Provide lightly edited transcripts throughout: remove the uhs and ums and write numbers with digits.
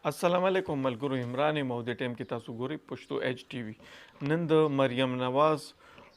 अस्सलाम वालेकुम मलगुरु इमरान मौदे टाइम की तासु गोरी पश्तो एच टीवी नन द मरियम नवाज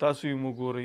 तासु यू गोरी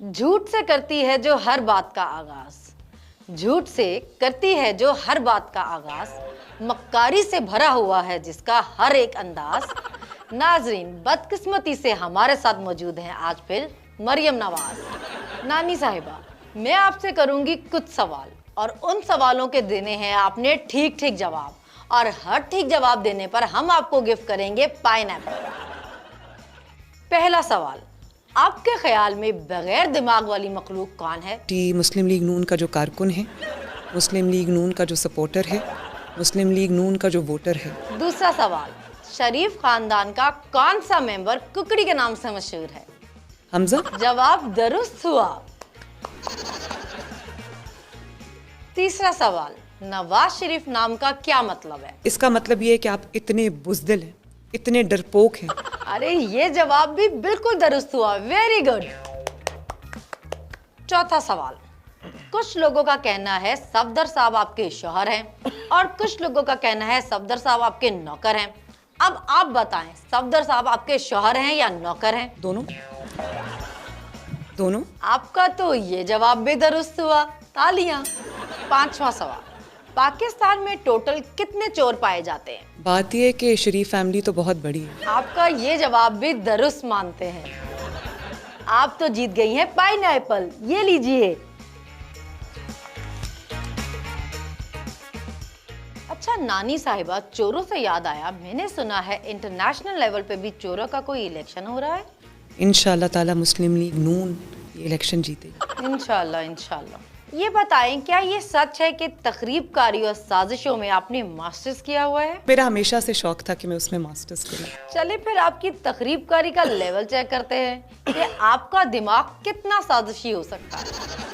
झूठ से करती है जो हर बात का आगाज, झूठ से करती है जो हर बात का आगाज, मक्कारी से भरा हुआ है जिसका हर एक अंदाज। नाजरीन, बदकिस्मती से हमारे साथ मौजूद हैं आज फिर मरियम नवाज। नानी साहिबा, मैं आपसे करूंगी कुछ सवाल और उन सवालों के देने हैं आपने ठीक ठीक जवाब, और हर ठीक जवाब देने पर हम आपको गिफ्ट करेंगे पाइनएप्पल। पहला सवाल, आपके ख्याल में बगैर दिमाग वाली मखलूक कौन है? मुस्लिम लीग नून का जो कारकुन है, मुस्लिम लीग नून का जो सपोर्टर है, मुस्लिम लीग नून का जो वोटर है। दूसरा सवाल, शरीफ खानदान का कौन सा मेंबर कुकड़ी के नाम से मशहूर है? हमजा। जवाब दुरुस्त हुआ। तीसरा सवाल, नवाज शरीफ नाम का क्या मतलब है? इसका मतलब ये है कि आप इतने बुज़दिल हैं, इतने डरपोक हैं। अरे ये जवाब भी बिल्कुल दुरुस्त हुआ, वेरी गुड। चौथा सवाल, कुछ लोगों का कहना है सफदर साहब आपके शौहर हैं और कुछ लोगों का कहना है सफदर साहब आपके नौकर हैं। अब आप बताएं, सफदर साहब आपके शौहर हैं या नौकर हैं? दोनों दोनों। आपका तो ये जवाब भी दुरुस्त हुआ, तालियां। पांचवा सवाल, पाकिस्तान में टोटल कितने चोर पाए जाते हैं? बात यह है कि शरीफ फैमिली तो बहुत बड़ी है। आपका ये जवाब भी दुरुस्त मानते हैं। आप तो जीत गई हैं पाइनएप्पल, ये लीजिए। अच्छा नानी साहिबा, चोरों से याद आया, मैंने सुना है इंटरनेशनल लेवल पे भी चोरों का कोई इलेक्शन हो रहा है। इंशाअल्लाह ताला मुस्लिम लीग नून ये इलेक्शन जीतेगी। इंशाअल्लाह इंशाअल्लाह। ये बताएं, क्या ये सच है कि तकरीबकारी और साजिशों में आपने मास्टर्स किया हुआ है? मेरा हमेशा से शौक था कि मैं उसमें मास्टर्स करूं। चलिए फिर आपकी तकरीबकारी का लेवल चेक करते हैं कि आपका दिमाग कितना साजिशी हो सकता है।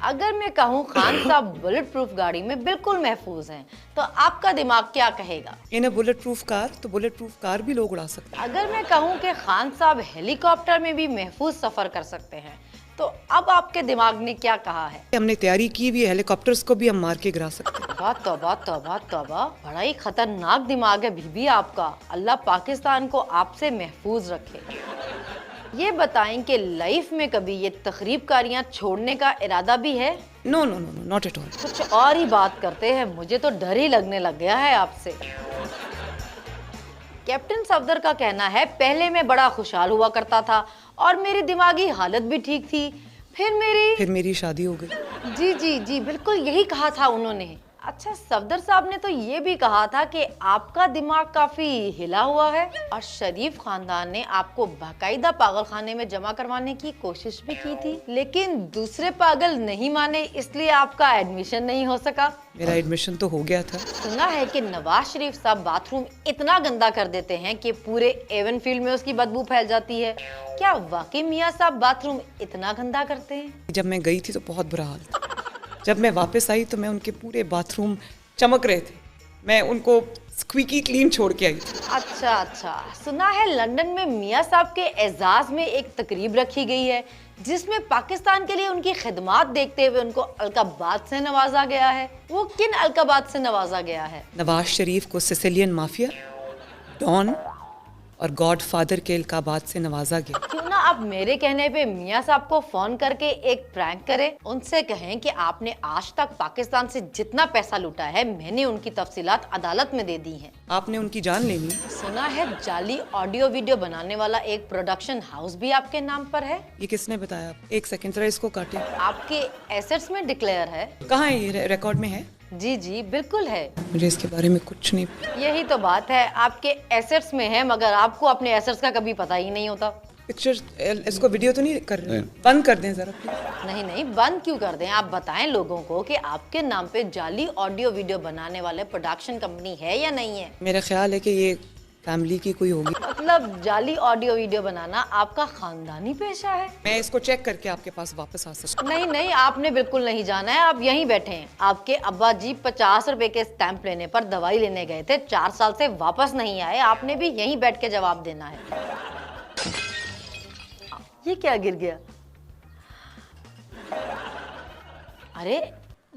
अगर मैं कहूँ खान साहब बुलेट प्रूफ गाड़ी में बिल्कुल महफूज हैं, तो आपका दिमाग क्या कहेगा? इन बुलेट प्रूफ कार, तो बुलेट प्रूफ कार भी लोग उड़ा सकते हैं। अगर मैं कहूँ कि खान साहब हेलीकॉप्टर में भी महफूज सफर कर सकते हैं, तो अब आपके दिमाग ने क्या कहा है? हमने तैयारी की हुई है, हेलीकॉप्टर्स को भी हम मार के गिरा सकते हैं। तौबा तौबा तौबा तौबा, बड़ा ही खतरनाक दिमाग है बीबी आपका। अल्लाह पाकिस्तान को आपसे महफूज रखे। ये बताएं कि लाइफ में कभी ये तकरीबकारियां छोड़ने का इरादा भी है? No no no no, not at all. कुछ और ही बात करते हैं, मुझे तो डर ही लगने लग गया है आपसे। कैप्टन सफदर का कहना है, पहले मैं बड़ा खुशहाल हुआ करता था और मेरी दिमागी हालत भी ठीक थी, फिर मेरी शादी हो गई। जी जी जी, बिल्कुल यही कहा था उन्होंने। अच्छा, सफदर साहब ने तो ये भी कहा था कि आपका दिमाग काफी हिला हुआ है और शरीफ खानदान ने आपको बाकायदा पागलखाने में जमा करवाने की कोशिश भी की थी, लेकिन दूसरे पागल नहीं माने, इसलिए आपका एडमिशन नहीं हो सका। मेरा एडमिशन तो हो गया था। सुना है कि नवाज शरीफ साहब बाथरूम इतना गंदा कर देते हैं कि पूरे एवन फील्ड में उसकी बदबू फैल जाती है। क्या वाकई मियाँ साहब बाथरूम इतना गंदा करते हैं? जब मैं गई थी तो बहुत बुरा हाल था। जब मैं वापस आई तो मैं उनके पूरे बाथरूम चमक रहे थे, मैं उनको स्क्वीकी क्लीन छोड़ के आई। अच्छा अच्छा, सुना है लंदन में मियाँ साहब के एजाज में एक तकरीब रखी गई है जिसमें पाकिस्तान के लिए उनकी खिदमात देखते हुए उनको अलकाबात से नवाजा गया है। वो किन अलकाबात से नवाजा गया है? नवाज शरीफ को सिसिलियन माफिया, डॉन और गॉड फादर के अलकाबात से नवाजा गया। क्यों ना आप मेरे कहने पे मियाँ साहब को फोन करके एक प्रैंक करें, उनसे कहें कि आपने आज तक पाकिस्तान से जितना पैसा लूटा है मैंने उनकी तफसीलात अदालत में दे दी हैं। आपने उनकी जान लेनी है। सुना है जाली ऑडियो वीडियो बनाने वाला एक प्रोडक्शन हाउस भी आपके नाम पर है। ये किसने बताया? एक सेकंड जरा इसको काटे। आपके एसेट्स में डिक्लेयर है। कहाँ है ये? रिकॉर्ड में है? जी जी बिल्कुल है। मुझे इसके बारे में कुछ नहीं। यही तो बात है, आपके एसेट्स में है मगर आपको अपने एसेट्स का कभी पता ही नहीं होता। पिक्चर, इसको वीडियो तो नहीं कर रहे? बंद कर दें जरा प्लीज। नहीं नहीं, बंद क्यों कर दें? आप बताएं लोगों को कि आपके नाम पे जाली ऑडियो वीडियो बनाने वाले प्रोडक्शन कंपनी है या नहीं है। मेरा ख्याल है कि ये फैमिली की कोई होगी। मतलब जाली ऑडियो वीडियो बनाना आपका खानदानी पेशा है? मैं इसको चेक करके आपके पास वापस आ सकती। नहीं नहीं, आपने बिल्कुल नहीं जाना है, आप यहीं बैठे हैं। आपके अब्बा जी 50 रुपए के स्टैंप लेने पर दवाई लेने गए थे, 4 साल से वापस नहीं आए, आपने भी यहीं बैठ के जवाब देना है। ये क्या गिर गया? अरे